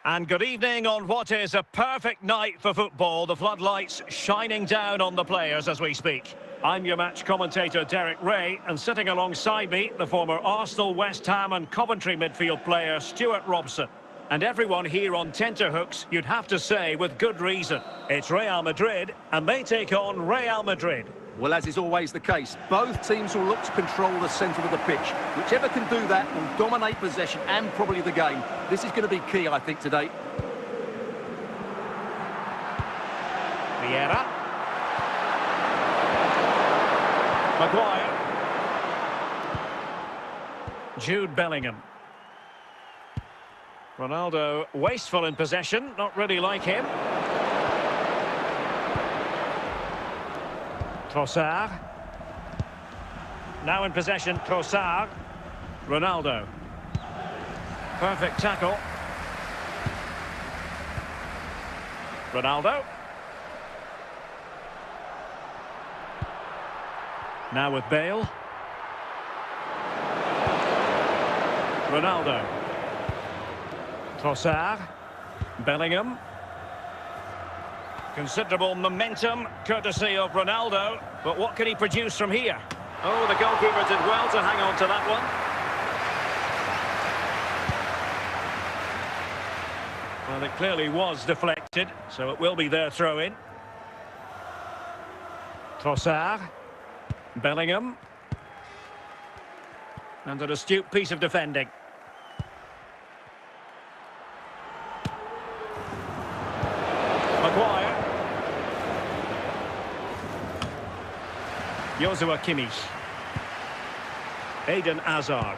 And good evening on what is a perfect night for football. The floodlights shining down on the players as we speak. I'm your match commentator Derek Ray, and sitting alongside me, the former Arsenal, West Ham and Coventry midfield player Stuart Robson. And everyone here on tenterhooks, you'd have to say with good reason. It's Real Madrid, and they take on Real Madrid. Well, as is always the case, both teams will look to control the centre of the pitch. Whichever can do that will dominate possession and probably the game. This is going to be key, I think, today. Vieira. Maguire. Jude Bellingham. Ronaldo wasteful in possession, not really like him. Trossard. Now in possession, Trossard. Ronaldo. Perfect tackle. Ronaldo. Now with Bale. Ronaldo. Trossard. Bellingham. Considerable momentum, courtesy of Ronaldo. But what can he produce from here? Oh, the goalkeeper did well to hang on to that one. Well, it clearly was deflected, so it will be their throw-in. Trossard. Bellingham. And an astute piece of defending. Maguire. Joshua Kimmich. Eden Hazard.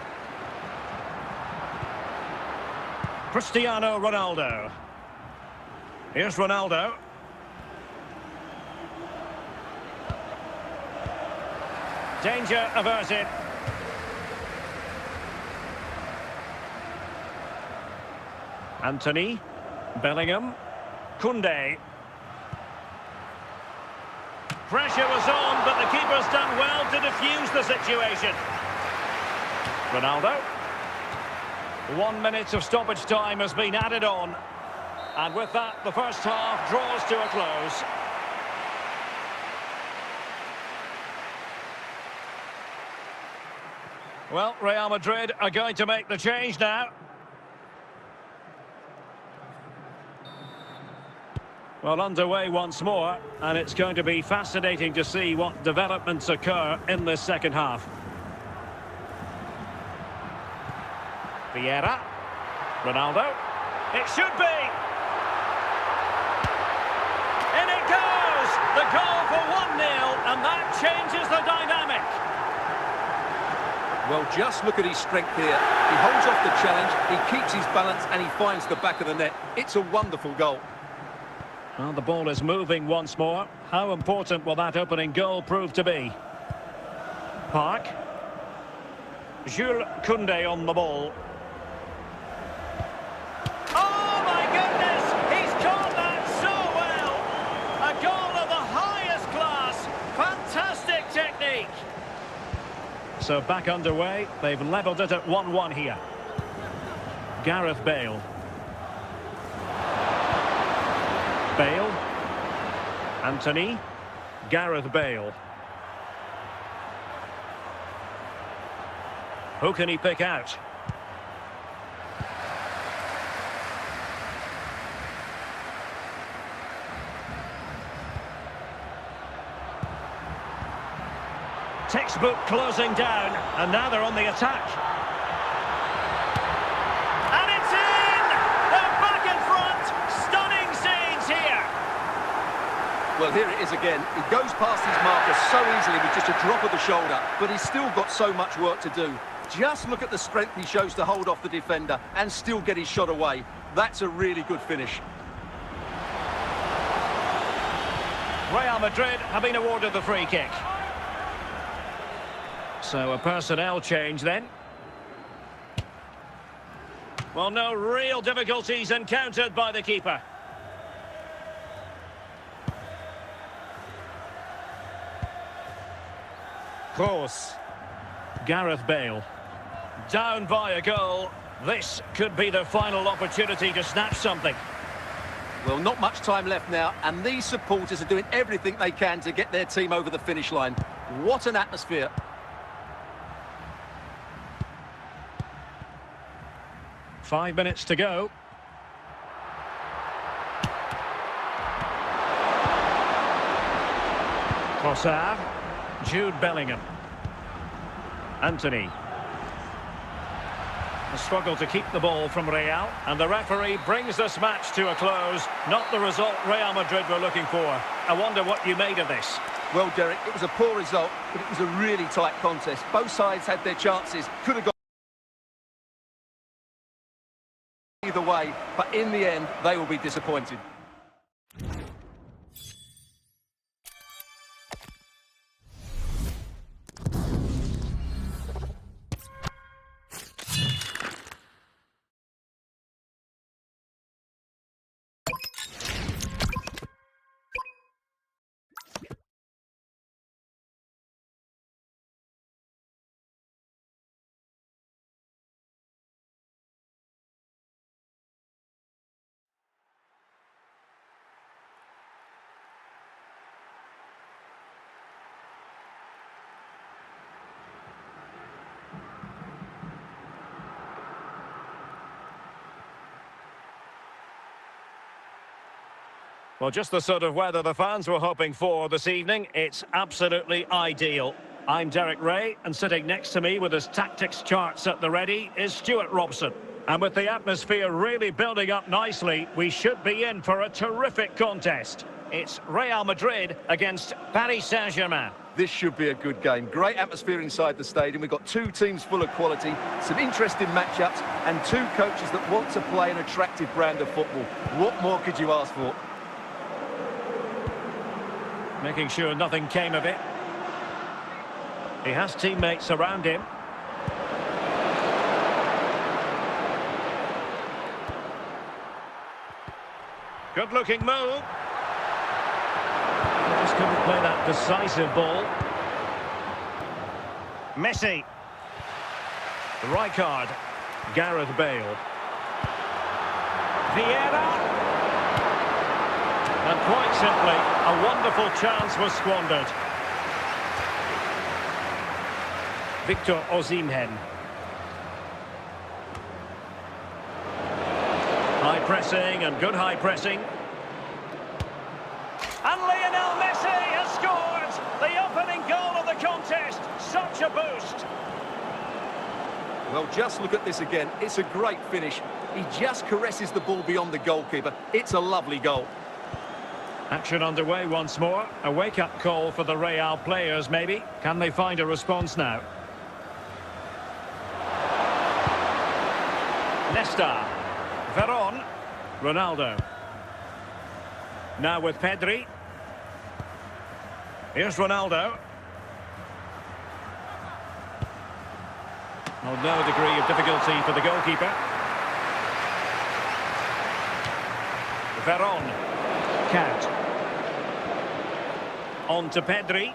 Cristiano Ronaldo. Here's Ronaldo. Danger averted. Anthony. Bellingham. Koundé. Pressure was on, but the keeper's done well to defuse the situation. Ronaldo. 1 minute of stoppage time has been added on. And with that, the first half draws to a close. Well, Real Madrid are going to make the change now. Well, underway once more, and it's going to be fascinating to see what developments occur in this second half. Vieira. Ronaldo. It should be! In it goes! The goal for 1-0, and that changes the dynamic. Well, just look at his strength here. He holds off the challenge, he keeps his balance, and he finds the back of the net. It's a wonderful goal. Well, the ball is moving once more. How important will that opening goal prove to be? Park. Jules Koundé on the ball. Oh, my goodness! He's caught that so well! A goal of the highest class. Fantastic technique. So back underway. They've levelled it at 1-1 here. Gareth Bale. Bale. Anthony. Gareth Bale. Who can he pick out? Textbook closing down, and now they're on the attack. And it's in! They're back in front! Stunning scenes here! Well, here it is again. He goes past his marker so easily with just a drop of the shoulder, but he's still got so much work to do. Just look at the strength he shows to hold off the defender and still get his shot away. That's a really good finish. Real Madrid have been awarded the free kick. So a personnel change then. Well, no real difficulties encountered by the keeper. Kroos. Gareth Bale. Down by a goal, This could be their final opportunity to snatch something. Well, not much time left now, and these supporters are doing everything they can to get their team over the finish line. What an atmosphere. 5 minutes to go. Trossard, Jude Bellingham. Anthony. A struggle to keep the ball from Real, and the referee brings this match to a close. Not the result Real Madrid were looking for. I wonder what you made of this. Well, Derek, it was a poor result, but it was a really tight contest. Both sides had their chances, could have gone either way, but in the end, they will be disappointed. Well, just the sort of weather the fans were hoping for this evening. It's absolutely ideal. I'm Derek Ray, and sitting next to me with his tactics charts at the ready is Stuart Robson. And with the atmosphere really building up nicely, we should be in for a terrific contest. It's Real Madrid against Paris Saint-Germain. This should be a good game. Great atmosphere inside the stadium. We've got two teams full of quality, some interesting matchups, and two coaches that want to play an attractive brand of football. What more could you ask for? Making sure nothing came of it. He has teammates around him. Good-looking move. Just couldn't play that decisive ball. Messi. Rijkaard. Gareth Bale. Vieira. And quite simply, a wonderful chance was squandered. Victor Osimhen. High pressing and good high pressing. And Lionel Messi has scored! The opening goal of the contest. Such a boost. Well, just look at this again. It's a great finish. He just caresses the ball beyond the goalkeeper. It's a lovely goal. Action underway once more. A wake-up call for the Real players, maybe. Can they find a response now? Nesta. Veron. Ronaldo. Now with Pedri. Here's Ronaldo. Well, no degree of difficulty for the goalkeeper. Veron. Count. On to Pedri.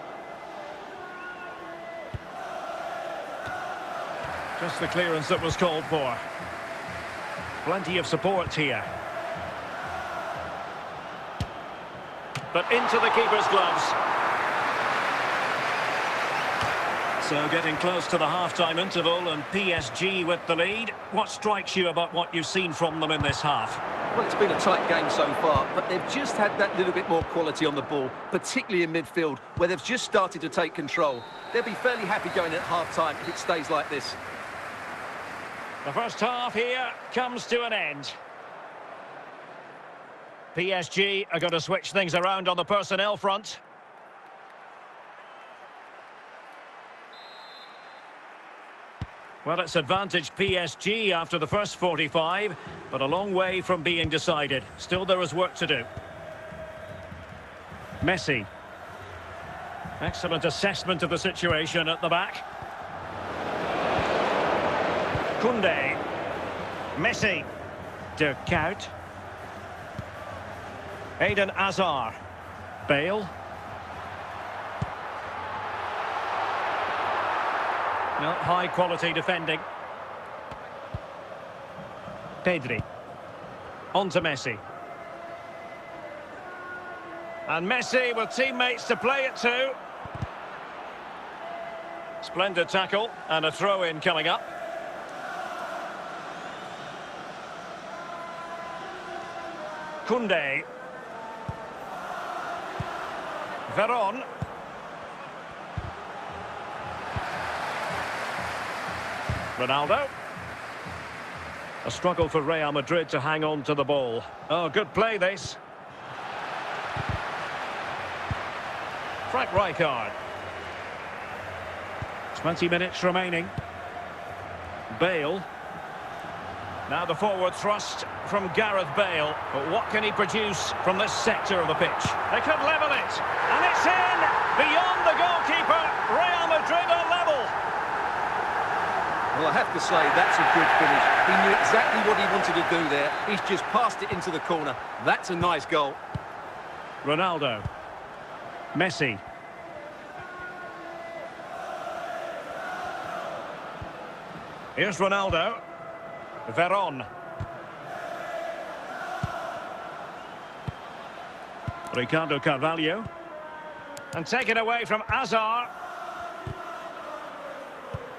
Just the clearance that was called for. Plenty of support here. But into the keeper's gloves. So getting close to the half-time interval and PSG with the lead. What strikes you about what you've seen from them in this half? Well, it's been a tight game so far, but they've just had that little bit more quality on the ball, particularly in midfield, where they've just started to take control. They'll be fairly happy going at half-time if it stays like this. The first half here comes to an end. PSG are going to switch things around on the personnel front. Well, it's advantage PSG after the first 45, but a long way from being decided. Still, there is work to do. Messi. Excellent assessment of the situation at the back. Koundé. Messi. De Kuit. Eden Hazard. Bale. Well, high quality defending. Pedri. On to Messi. And Messi with teammates to play it to. Splendid tackle and a throw-in coming up. Koundé. Veron. Ronaldo. A struggle for Real Madrid to hang on to the ball. Oh, good play this. Frank Rijkaard. 20 minutes remaining. Bale. Now the forward thrust from Gareth Bale. But what can he produce from this sector of the pitch? They could level it. And it's in! Beyond the goalkeeper. Real Madrid are level. Well, I have to say, that's a good finish. He knew exactly what he wanted to do there. He's just passed it into the corner. That's a nice goal. Ronaldo. Messi. Here's Ronaldo. Veron. Ricardo Carvalho. And taken away from Azar.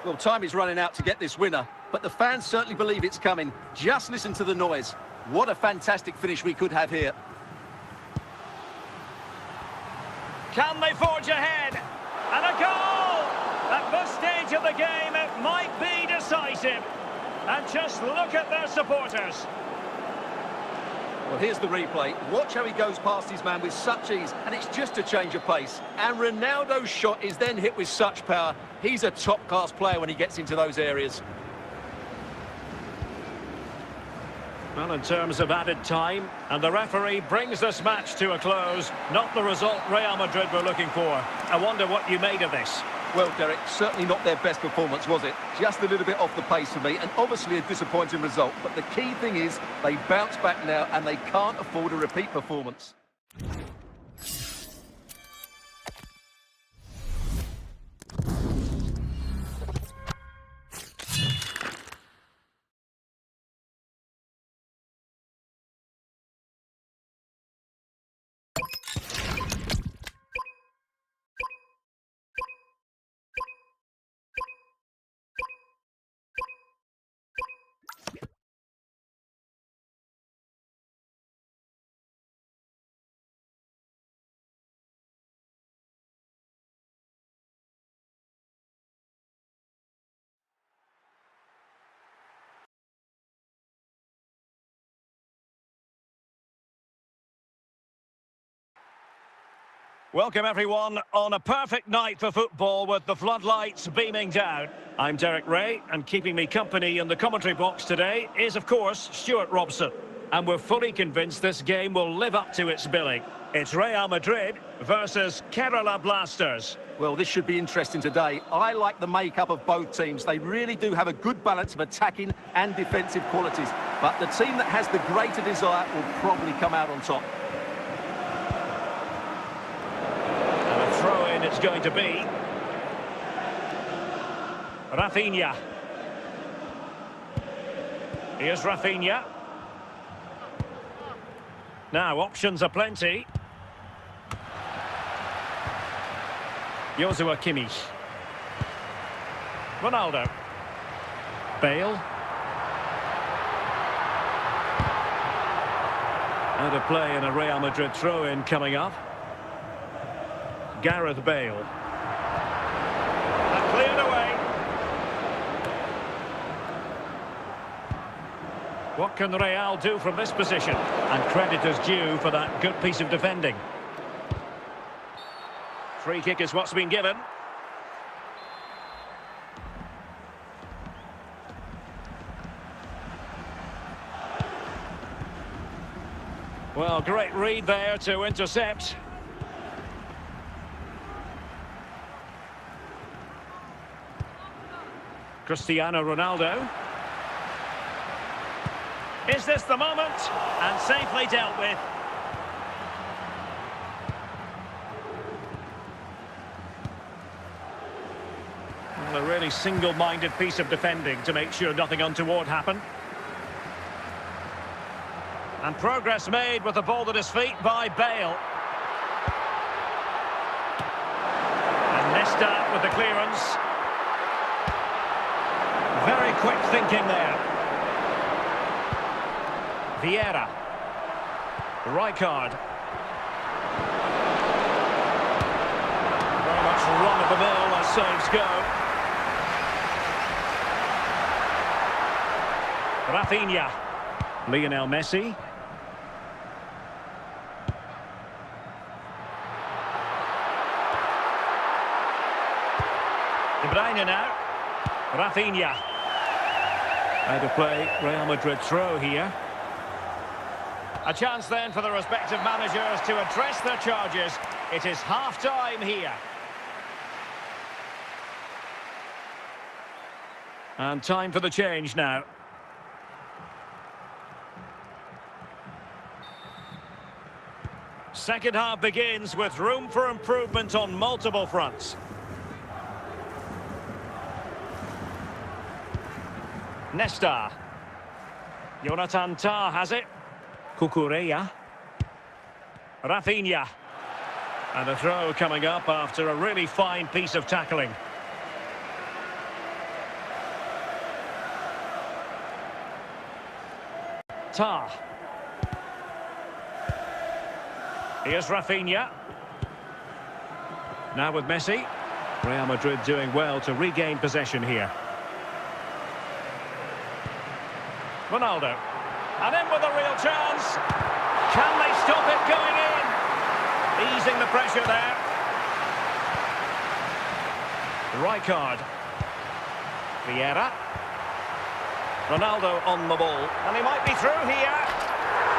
Well, time is running out to get this winner, but the fans certainly believe it's coming. Just listen to the noise. What a fantastic finish we could have here. Can they forge ahead? And a goal! At this stage of the game, it might be decisive. And just look at their supporters. Well, here's the replay. Watch how he goes past his man with such ease, and it's just a change of pace. And Ronaldo's shot is then hit with such power. He's a top-class player when he gets into those areas. Well, in terms of added time, and the referee brings this match to a close. Not the result Real Madrid were looking for. I wonder what you made of this. Well, Derek, certainly not their best performance, was it? Just a little bit off the pace for me, and obviously a disappointing result. But the key thing is they bounce back now, and they can't afford a repeat performance. Welcome everyone on a perfect night for football with the floodlights beaming down. I'm Derek Ray, and keeping me company in the commentary box today is of course Stuart Robson. And we're fully convinced this game will live up to its billing. It's Real Madrid versus Kerala Blasters. Well, this should be interesting today. I like the makeup of both teams. They really do have a good balance of attacking and defensive qualities. But the team that has the greater desire will probably come out on top. Throw-in it's going to be. Rafinha. Here's Rafinha. Now, options are plenty. Joshua Kimmich. Ronaldo. Bale. Out of play in a Real Madrid throw-in coming up. Gareth Bale. And cleared away. What can Real do from this position? And credit is due for that good piece of defending. Free kick is what's been given. Well, great read there to intercept. Cristiano Ronaldo. Is this the moment? And safely dealt with. Well, a really single-minded piece of defending to make sure nothing untoward happened. And progress made with the ball at his feet by Bale. And Nesta with the clearance. Very quick thinking there. Vieira. Rijkaard. Very much run of the mill as saves go. Rafinha. Lionel Messi. De Bruyne now. Rafinha. Out of play, Real Madrid throw here. A chance then for the respective managers to address their charges. It is half-time here. And time for the change now. Second half begins with room for improvement on multiple fronts. Nesta. Jonathan Tah has it. Cucurella. Rafinha. And a throw coming up after a really fine piece of tackling. Tah. Here's Rafinha. Now with Messi. Real Madrid doing well to regain possession here. Ronaldo. And in with a real chance. Can they stop it going in? Easing the pressure there. Rijkaard. Vieira. Ronaldo on the ball. And he might be through here.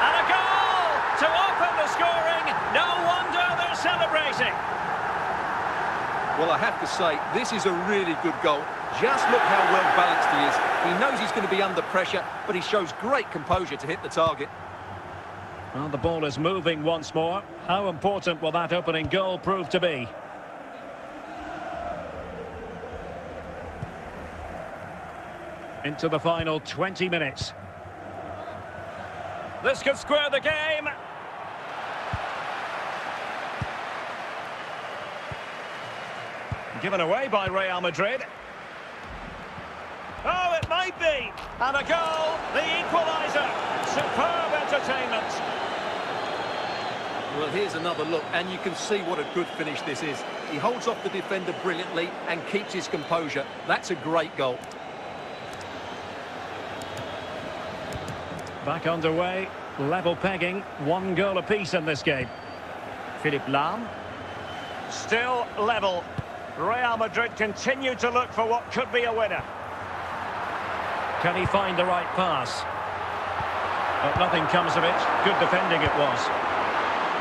And a goal to open the scoring. No wonder they're celebrating. Well, I have to say, this is a really good goal. Just look how well balanced he is. He knows he's going to be under pressure, but he shows great composure to hit the target. Well, the ball is moving once more. How important will that opening goal prove to be? Into the final 20 minutes. This could square the game. Given away by Real Madrid. Oh, it might be. And a goal, the equaliser. Superb entertainment. Well, here's another look, and you can see what a good finish this is. He holds off the defender brilliantly and keeps his composure. That's a great goal. Back underway, level pegging, 1 goal apiece in this game. Philipp Lahm. Still level. Real Madrid continue to look for what could be a winner. Can he find the right pass? But nothing comes of it. Good defending it was.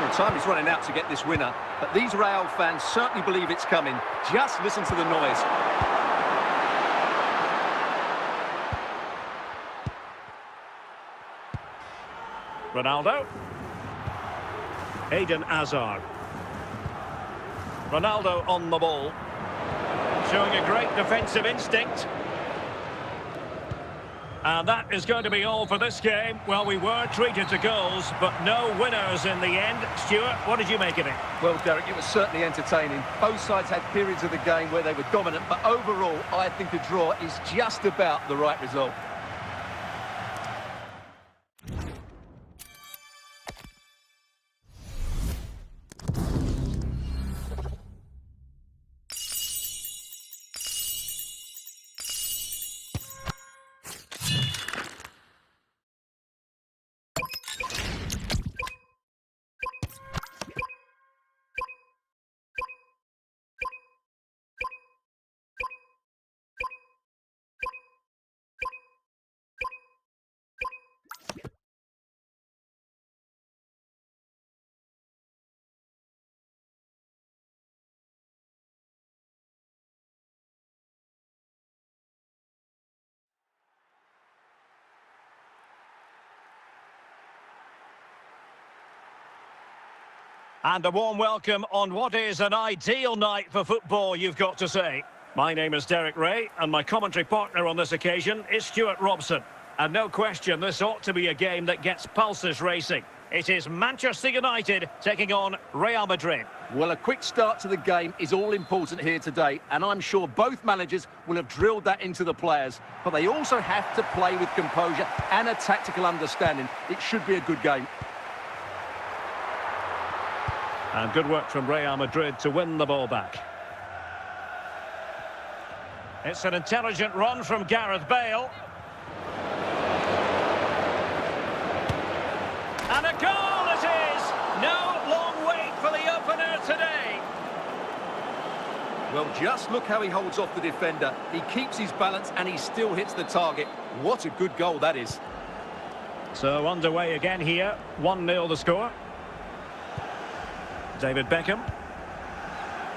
Well, time is running out to get this winner, but these Real fans certainly believe it's coming. Just listen to the noise. Ronaldo. Eden Hazard. Ronaldo on the ball. Showing a great defensive instinct. And that is going to be all for this game. Well, we were treated to goals, but no winners in the end. Stuart, what did you make of it? Well, Derek, it was certainly entertaining. Both sides had periods of the game where they were dominant, but overall, I think a draw is just about the right result. And a warm welcome on what is an ideal night for football, you've got to say. My name is Derek Ray, and my commentary partner on this occasion is Stuart Robson. And no question, this ought to be a game that gets pulses racing. It is Manchester United taking on Real Madrid. Well, a quick start to the game is all important here today, and I'm sure both managers will have drilled that into the players. But they also have to play with composure and a tactical understanding. It should be a good game. And good work from Real Madrid to win the ball back. It's an intelligent run from Gareth Bale. And a goal it is! No long wait for the opener today. Well, just look how he holds off the defender. He keeps his balance and he still hits the target. What a good goal that is. So underway again here. 1-0 the score. David Beckham.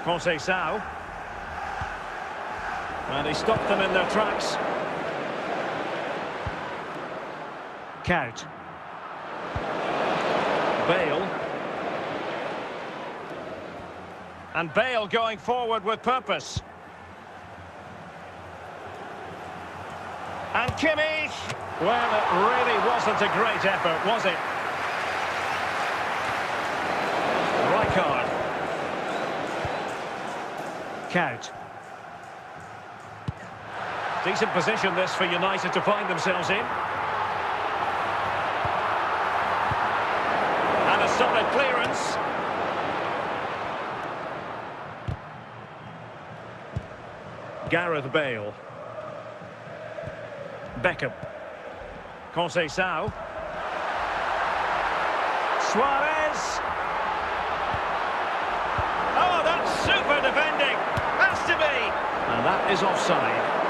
Conceição. And he stopped them in their tracks. Count. Bale. And Bale going forward with purpose. And Kimmich. Well, it really wasn't a great effort, was it? Rijkaard. Count. Decent position this for United to find themselves in. And a solid clearance. Gareth Bale. Beckham. Conceição. Suarez. Oh, that's super defending. Has to be. And that is offside.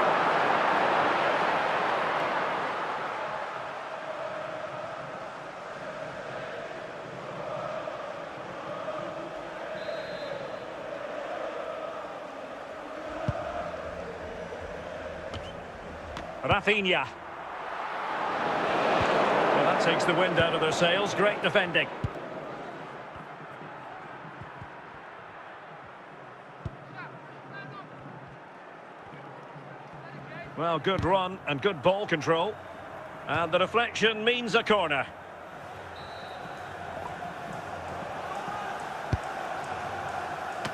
Rafinha. Well, that takes the wind out of their sails. Great defending. Well, good run and good ball control. And the deflection means a corner.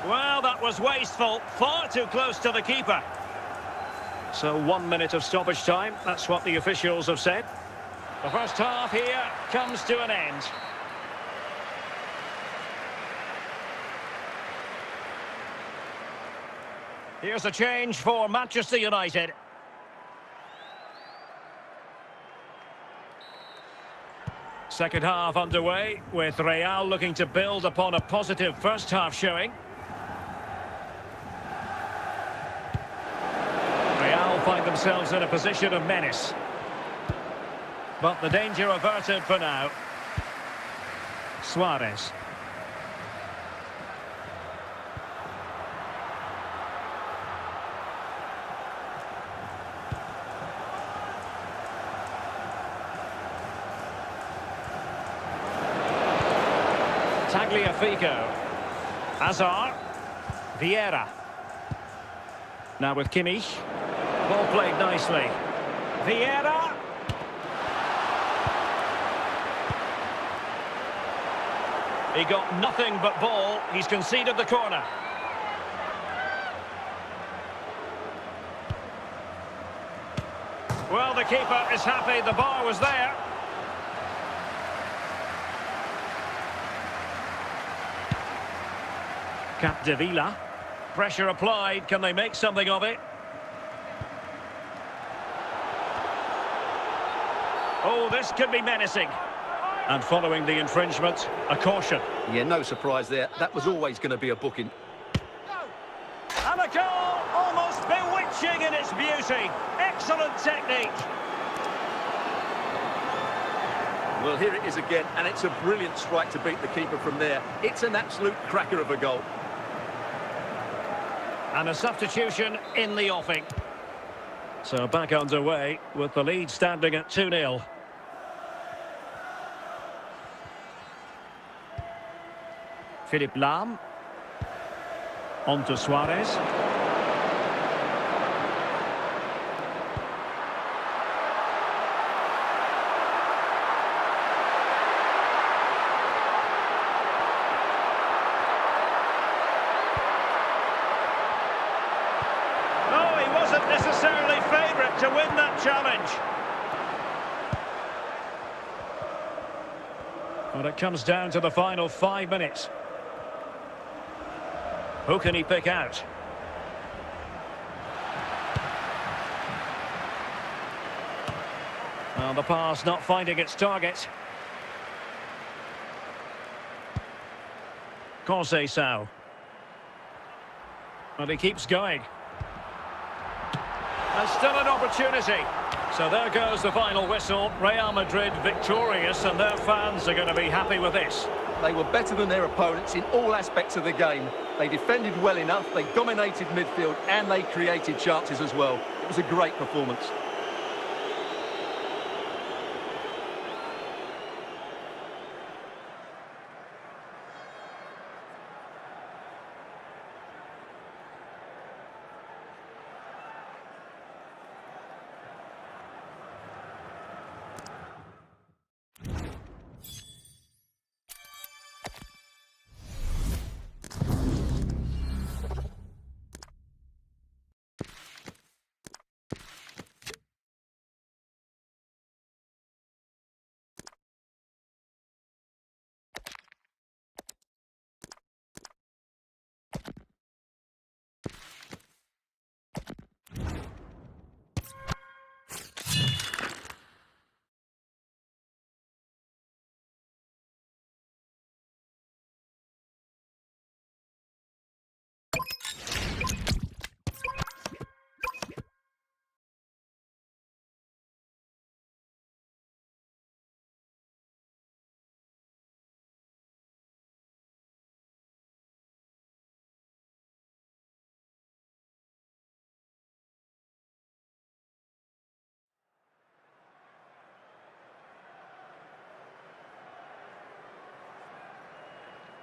Well, that was wasteful. Far too close to the keeper. So 1 minute of stoppage time. That's what the officials have said. The first half here comes to an end. Here's a change for Manchester United. Second half underway, with Real looking to build upon a positive first half showing. Real find themselves in a position of menace. But the danger averted for now. Suarez. Tagliafico. Hazard. Vieira. Now with Kimmich. Ball played nicely. Vieira. He got nothing but ball. He's conceded the corner. Well, the keeper is happy. The bar was there. Capdevila. Pressure applied. Can they make something of it? Oh, this could be menacing. And following the infringement, a caution. Yeah, no surprise there. That was always going to be a booking. And a goal, almost bewitching in its beauty. Excellent technique. Well, here it is again, and it's a brilliant strike to beat the keeper from there. It's an absolute cracker of a goal. And a substitution in the offing. So back underway with the lead standing at 2-0. Philipp Lahm. On to Suarez. necessarily favourite to win that challenge. But it comes down to the final 5 minutes. Who can he pick out? Well, the pass not finding its target. Conceição. And he keeps going. And still an opportunity. So there goes the final whistle. Real Madrid victorious, and their fans are going to be happy with this. They were better than their opponents in all aspects of the game. They defended well enough, they dominated midfield, and they created chances as well. It was a great performance.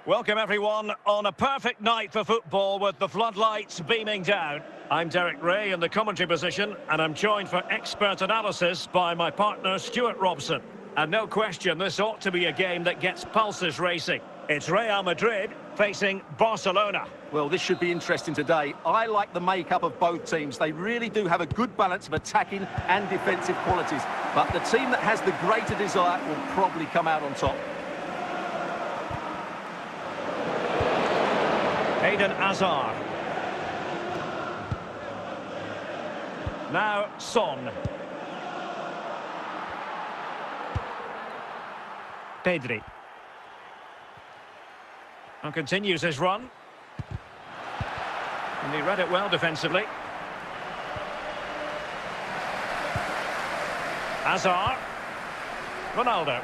Welcome everyone on a perfect night for football with the floodlights beaming down. I'm Derek Ray in the commentary position, and I'm joined for expert analysis by my partner Stuart Robson. And no question, this ought to be a game that gets pulses racing. It's Real Madrid facing Barcelona. Well, this should be interesting today. I like the makeup of both teams. They really do have a good balance of attacking and defensive qualities. But the team that has the greater desire will probably come out on top. Eden Hazard. Now Son. Pedri. And continues his run. And he read it well defensively. Hazard. Ronaldo.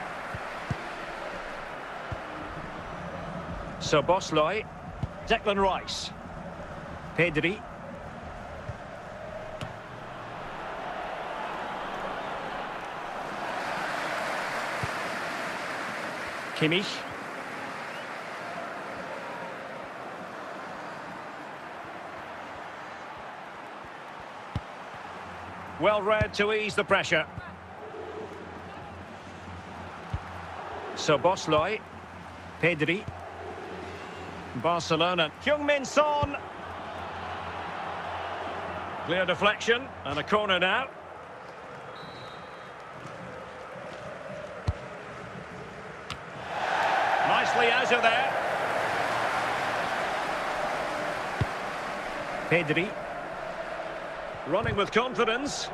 Szoboszlai. Declan Rice. Pedri. Kimmich. Well read to ease the pressure. Szoboszlai. Pedri. Barcelona. Heung-min Son. Clear deflection and a corner now. Nicely out of there. Pedri. Running with confidence.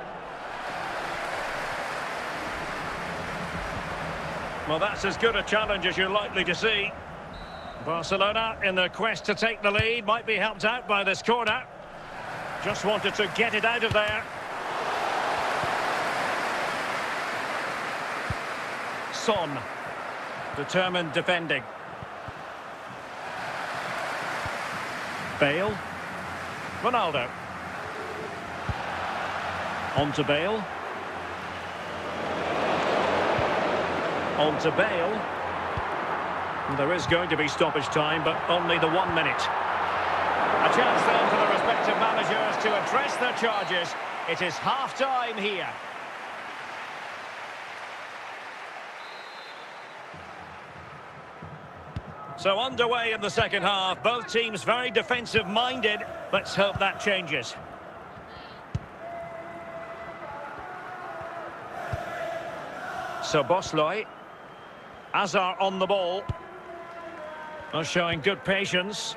Well, that's as good a challenge as you're likely to see. Barcelona, in their quest to take the lead, might be helped out by this corner. Just wanted to get it out of there. Son. Determined defending. Bale. Ronaldo. On to Bale. On to Bale. There is going to be stoppage time, but only the 1 minute. A chance then for the respective managers to address their charges. It is half-time here. So underway in the second half, both teams very defensive-minded. Let's hope that changes. So Bosloy. Azar on the ball. Not showing good patience.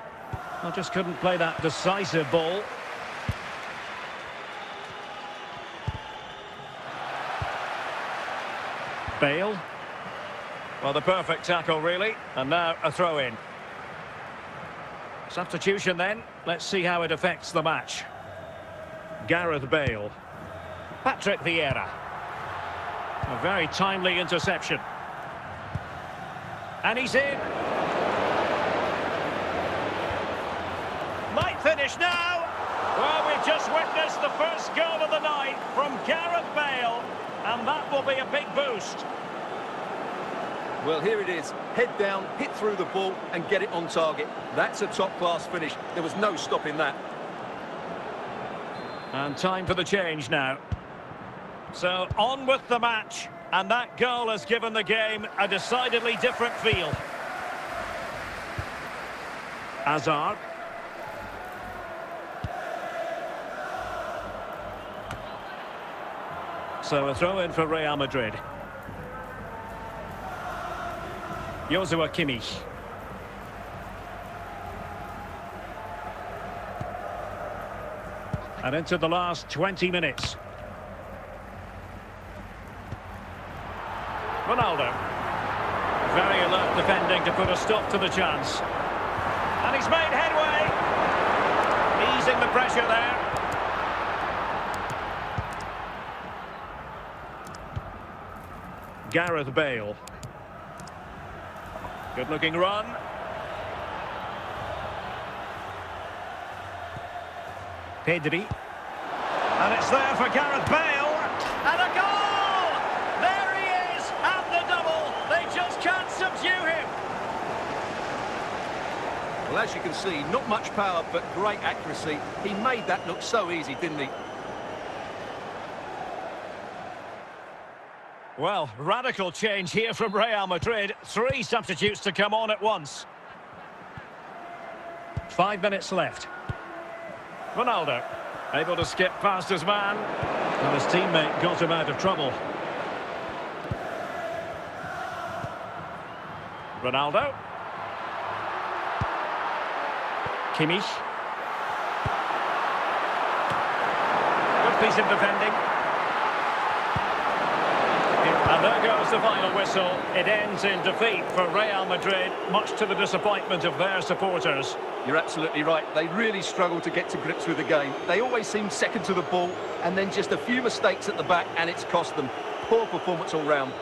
I just couldn't play that decisive ball. Bale. Well, the perfect tackle, really. And now a throw-in. Substitution then. Let's see how it affects the match. Gareth Bale. Patrick Vieira. A very timely interception. And he's in. Might finish now. Well, we've just witnessed the first goal of the night from Gareth Bale. And that will be a big boost. Well, here it is. Head down, hit through the ball and get it on target. That's a top-class finish. There was no stopping that. And time for the change now. So, on with the match. And that goal has given the game a decidedly different feel. Azar. So a throw in for Real Madrid. Joshua Kimmich. And into the last 20 minutes. Ronaldo. Very alert defending to put a stop to the chance. And he's made headway. Easing the pressure there. Gareth Bale. Good-looking run. Pedri. And it's there for Gareth Bale. And a goal! There he is, and the double. They just can't subdue him. Well, as you can see, not much power, but great accuracy. He made that look so easy, didn't he? Well, radical change here from Real Madrid. 3 substitutes to come on at once. 5 minutes left. Ronaldo, able to skip past his man. And his teammate got him out of trouble. Ronaldo. Kimmich. Good piece of defending. And there goes the final whistle. It ends in defeat for Real Madrid, much to the disappointment of their supporters. You're absolutely right. They really struggled to get to grips with the game. They always seem second to the ball, and then just a few mistakes at the back, and it's cost them. Poor performance all round.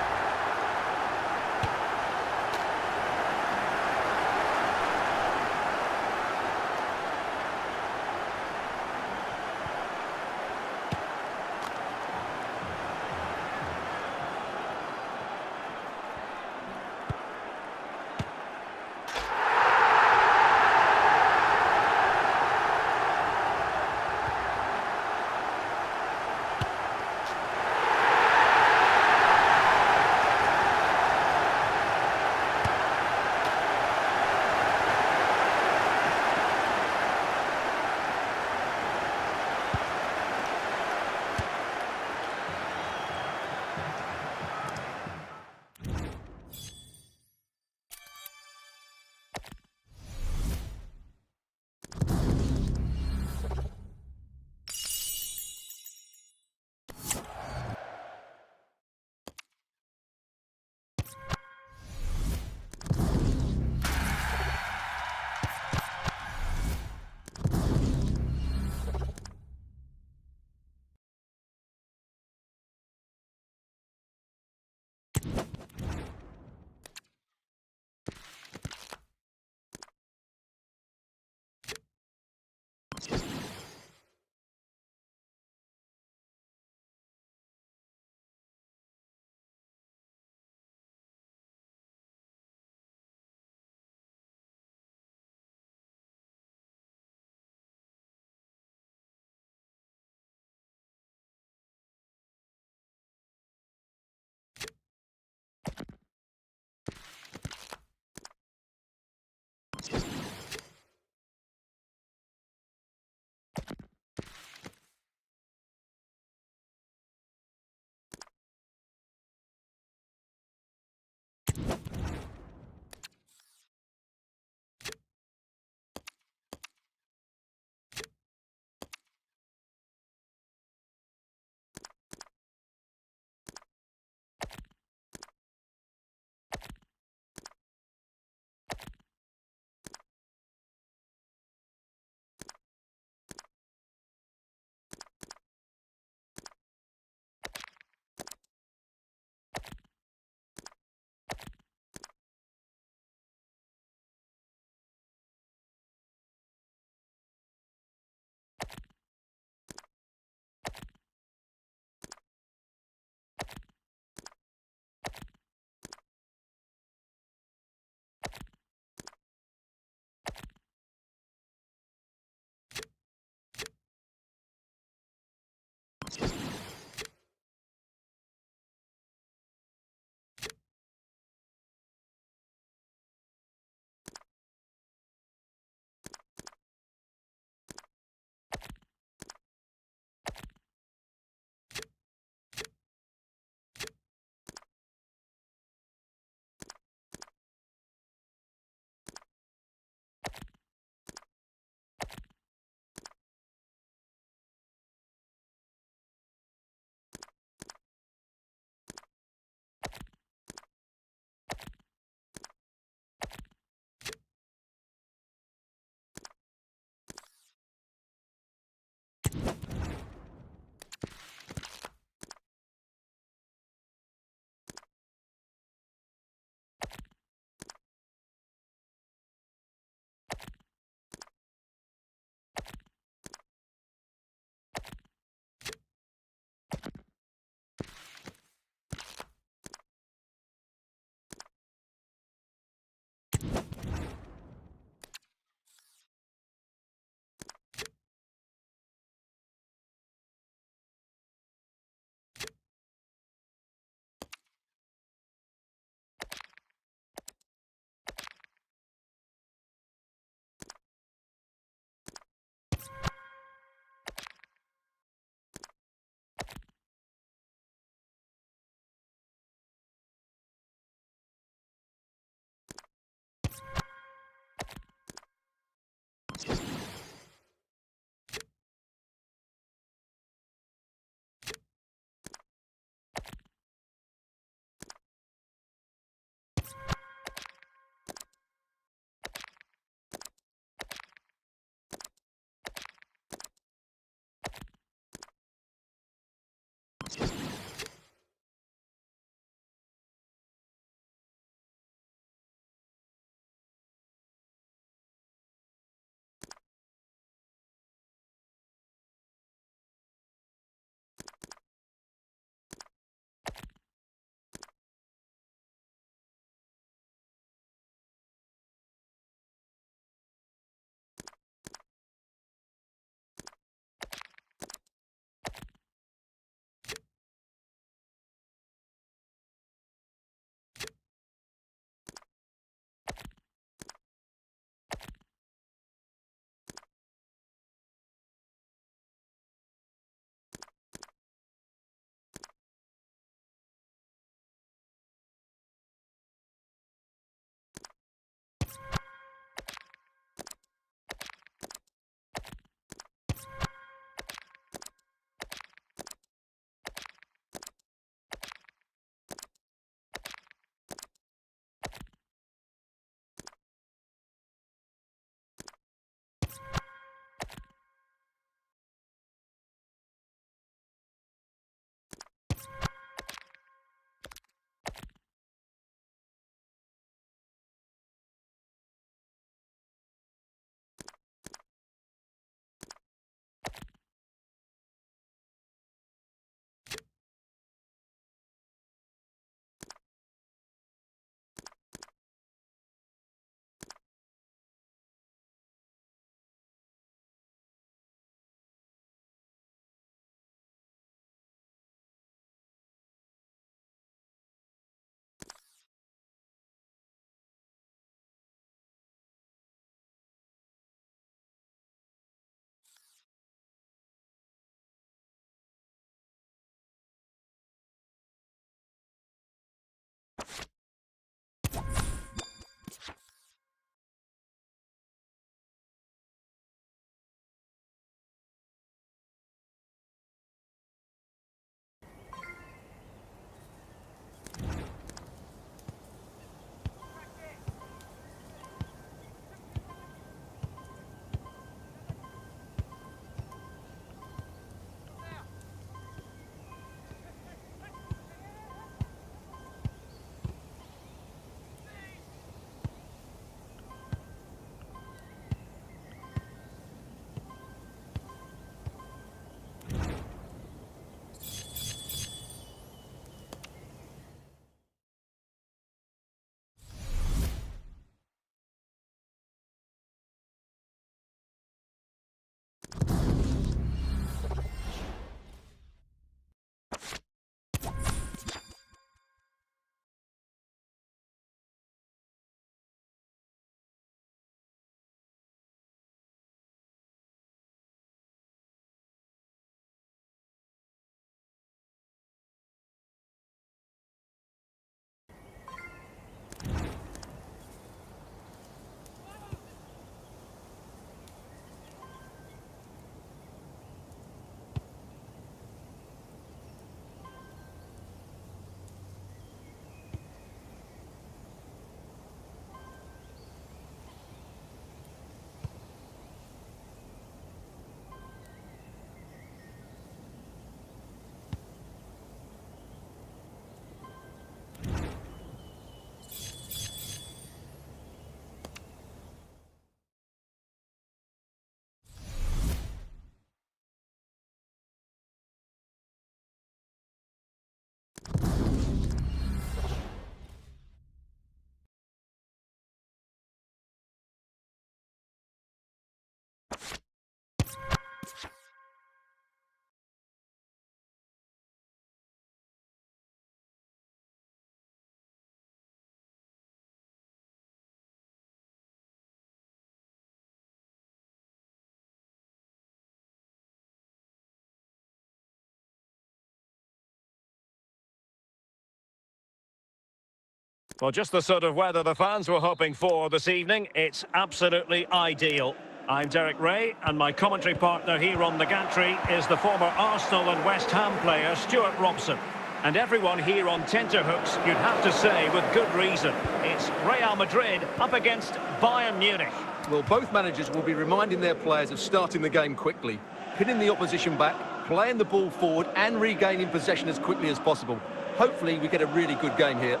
Well, just the sort of weather the fans were hoping for this evening. It's absolutely ideal. I'm Derek Ray, and my commentary partner here on the gantry is the former Arsenal and West Ham player Stuart Robson. And everyone here on tenterhooks, you'd have to say, with good reason. It's Real Madrid up against Bayern Munich. Well, both managers will be reminding their players of starting the game quickly, pinning the opposition back, playing the ball forward and regaining possession as quickly as possible. Hopefully we get a really good game here.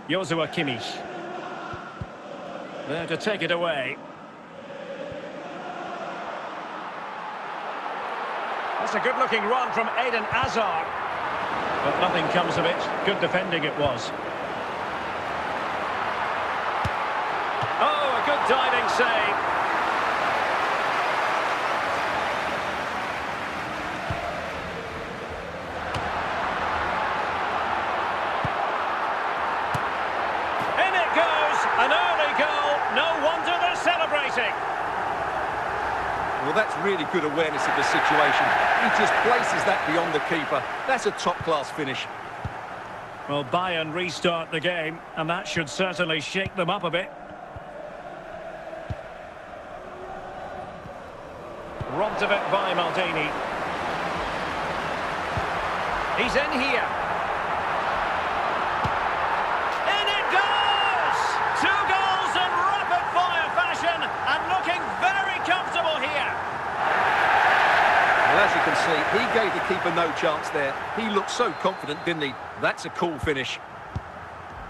Joshua Kimmich. There to take it away. That's a good-looking run from Eden Hazard. But nothing comes of it. Good defending it was. Oh, a good diving save. In it goes. An early goal. No wonder they're celebrating. Well, that's really good awareness of the situation. He just places that beyond the keeper. That's a top-class finish. Well, Bayern restart the game, and that should certainly shake them up a bit. Robbed of it by Maldini. He's in here. In it goes! 2 goals in rapid-fire fashion, and looking very comfortable here. Well, as you can see, he gave the keeper no chance there. He looked so confident, didn't he? That's a cool finish.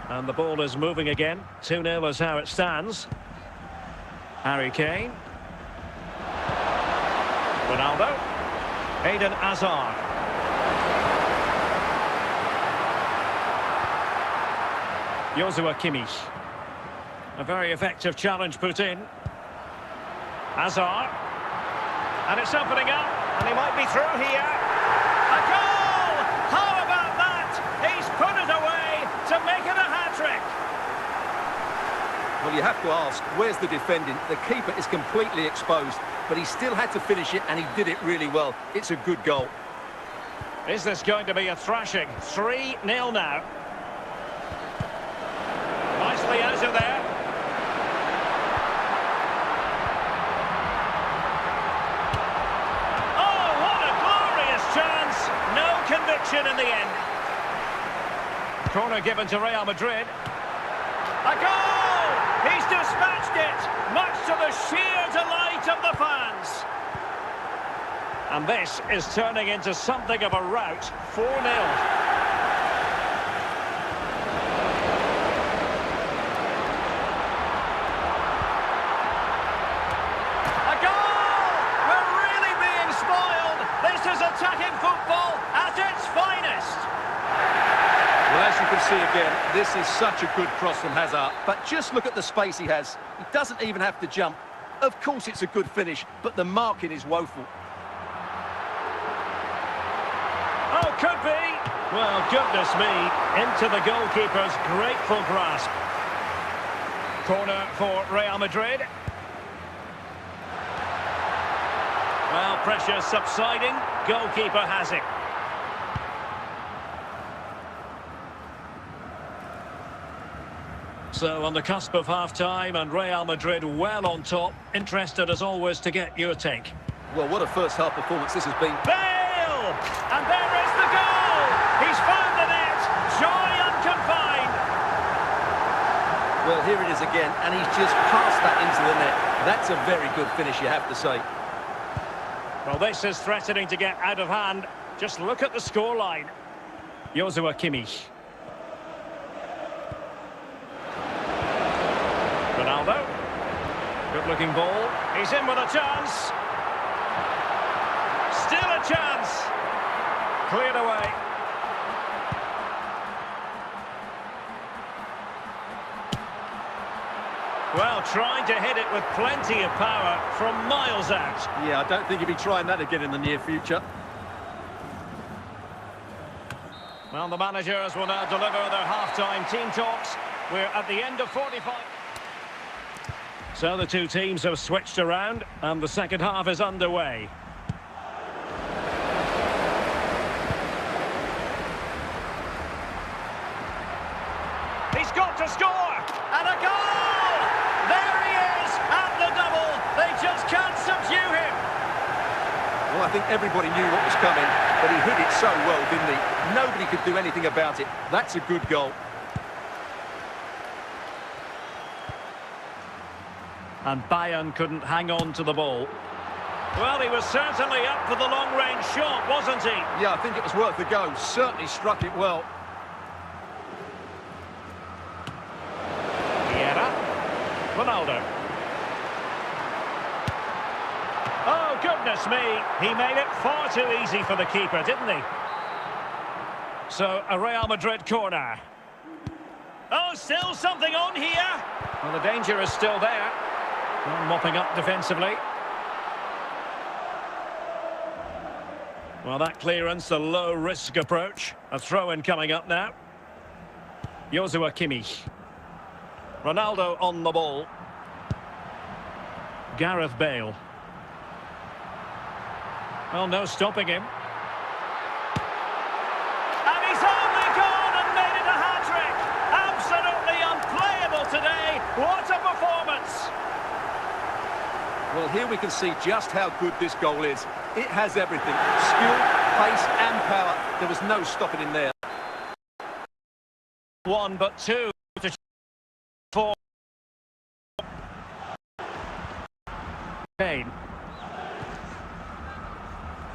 And the ball is moving again. 2-0 is how it stands. Harry Kane. Ronaldo. Eden Hazard. Joshua Kimmich. A very effective challenge put in. Hazard. And it's opening up. And he might be through here. A goal! How about that? He's put it away to make it a hat-trick. Well, you have to ask, where's the defending? The keeper is completely exposed, but he still had to finish it, and he did it really well. It's a good goal. Is this going to be a thrashing? 3-0 now. Nicely out of there. Oh, what a glorious chance. No conviction in the end. Corner given to Real Madrid. A goal! He's dispatched it, much to the sheer delight of the fans. And this is turning into something of a rout. 4-0. A goal! We're really being spoiled. This is attacking football at its finest. Well, as you can see again, this is such a good cross from Hazard. But just look at the space he has. He doesn't even have to jump. Of course it's a good finish, but the marking is woeful. Oh, could be. Well, goodness me. Into the goalkeeper's grateful grasp. Corner for Real Madrid. Well, pressure subsiding. Goalkeeper has it. So on the cusp of half-time and Real Madrid well on top. Interested as always to get your take. Well, what a first-half performance this has been. Bale! And there is the goal! He's found the net! Joy unconfined! Well, here it is again, and he's just passed that into the net. That's a very good finish, you have to say. Well, this is threatening to get out of hand. Just look at the scoreline. Joshua Kimmich. Ronaldo. Good-looking ball. He's in with a chance. Still a chance. Cleared away. Well, trying to hit it with plenty of power from miles out. Yeah, I don't think he'll be trying that again in the near future. Well, the managers will now deliver their half-time team talks. We're at the end of 45. So the two teams have switched around, and the second half is underway. to score! And a goal! There he is at the double. They just can't subdue him. Well, I think everybody knew what was coming, but he hit it so well, didn't he? Nobody could do anything about it. That's a good goal. And Bayern couldn't hang on to the ball. Well, he was certainly up for the long-range shot, wasn't he? Yeah, I think it was worth a go. Certainly struck it well. Ronaldo. Oh, goodness me. He made it far too easy for the keeper, didn't he? So, a Real Madrid corner. Oh, still something on here. Well, the danger is still there. Well, mopping up defensively. Well, that clearance, a low-risk approach. A throw-in coming up now. Joshua Kimmich. Ronaldo on the ball. Gareth Bale. Well, no stopping him. And he's only gone and made it a hat-trick. Absolutely unplayable today. What a performance. Well, here we can see just how good this goal is. It has everything. Skill, pace and power. There was no stopping him there. One, but two to four. Kane.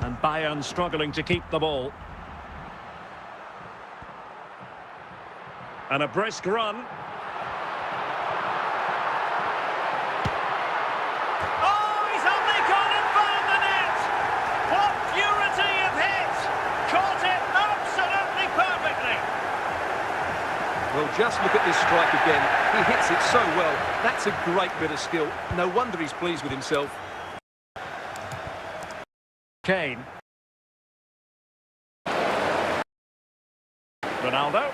And Bayern struggling to keep the ball. And a brisk run. Oh, he's only gone and found the net! What purity of hit! Caught it absolutely perfectly! Well, just look at this strike again. He hits it so well. That's a great bit of skill. No wonder he's pleased with himself. Kane. Ronaldo.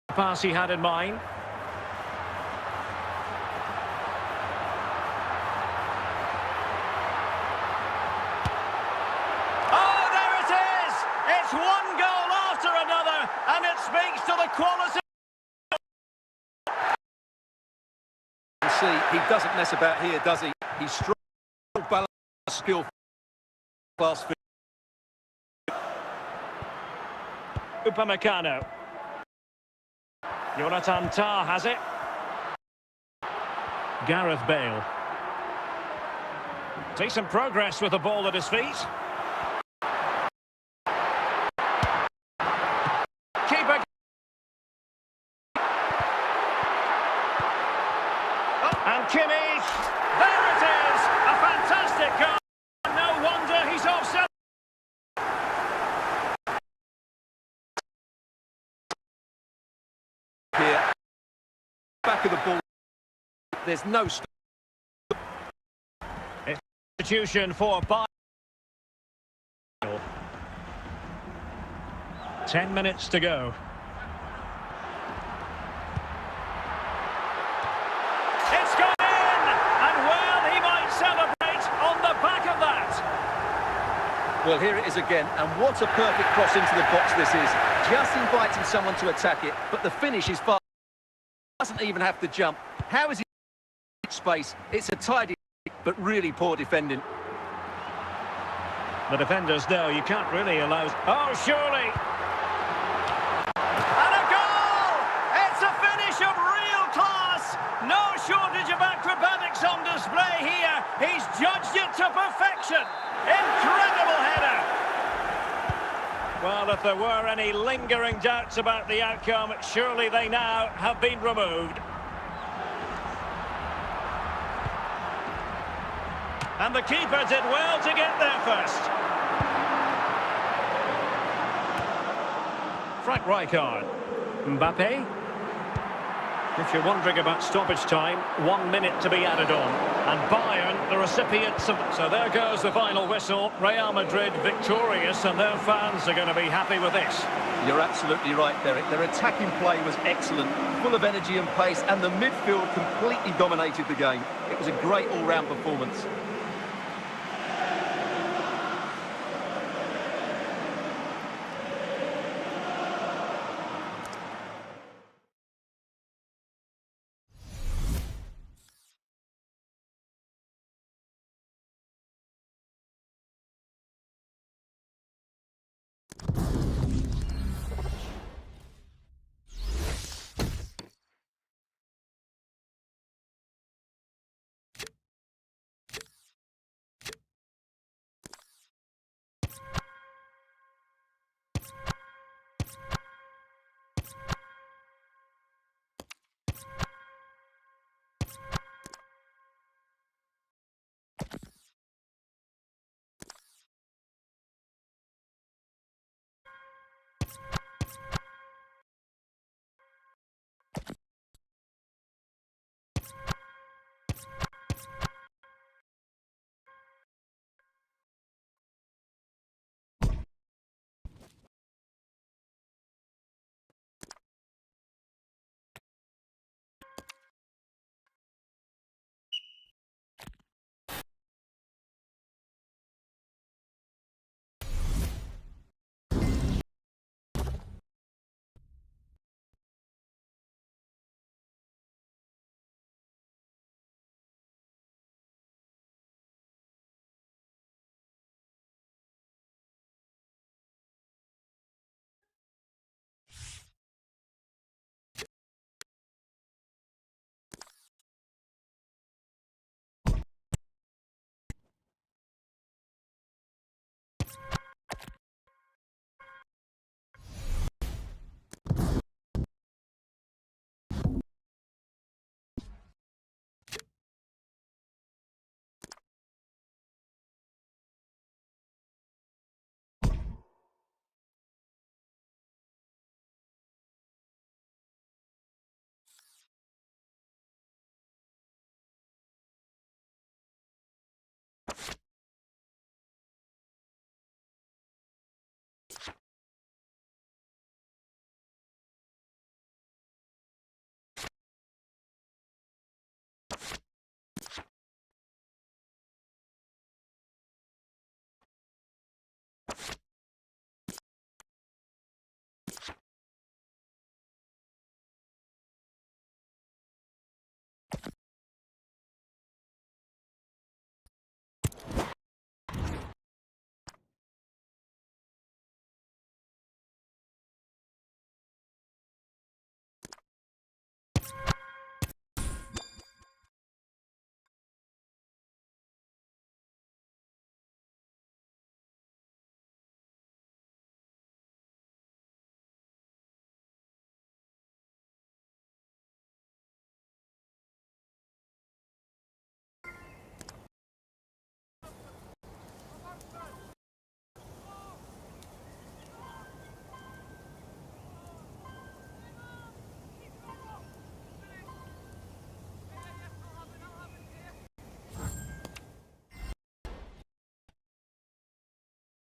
Pass he had in mind. Oh, there it is! It's one goal after another, and it speaks to the quality. You see, he doesn't mess about here, does he? He's strong, balanced, skill, class. Upamecano. Jonathan Tah has it. Gareth Bale. Decent progress with the ball at his feet. Keeper. Oh, and Kimmich. There it is. A fantastic goal. No wonder he's offside. Here, back of the ball, there's no stop. Substitution for Bayern. 10 minutes to go. It's gone in! And well, he might celebrate on the back of that. Well, here it is again, and what a perfect cross into the box this is. Just inviting someone to attack it, but the finish is far. Doesn't even have to jump. How is he in space? It's a tidy, but really poor defending. The defenders know you can't really allow... Oh, surely! And a goal! It's a finish of real class! No shortage of acrobatics on display here. He's judged it to perfection. Incredible header! Well, if there were any lingering doubts about the outcome, surely they now have been removed. And the keeper did well to get there first. Frank Rijkaard. Mbappe. If you're wondering about stoppage time, 1 minute to be added on. And Bayern, the recipients of... So there goes the final whistle. Real Madrid victorious, and their fans are going to be happy with this. You're absolutely right, Derek. Their attacking play was excellent, full of energy and pace, and the midfield completely dominated the game. It was a great all-round performance.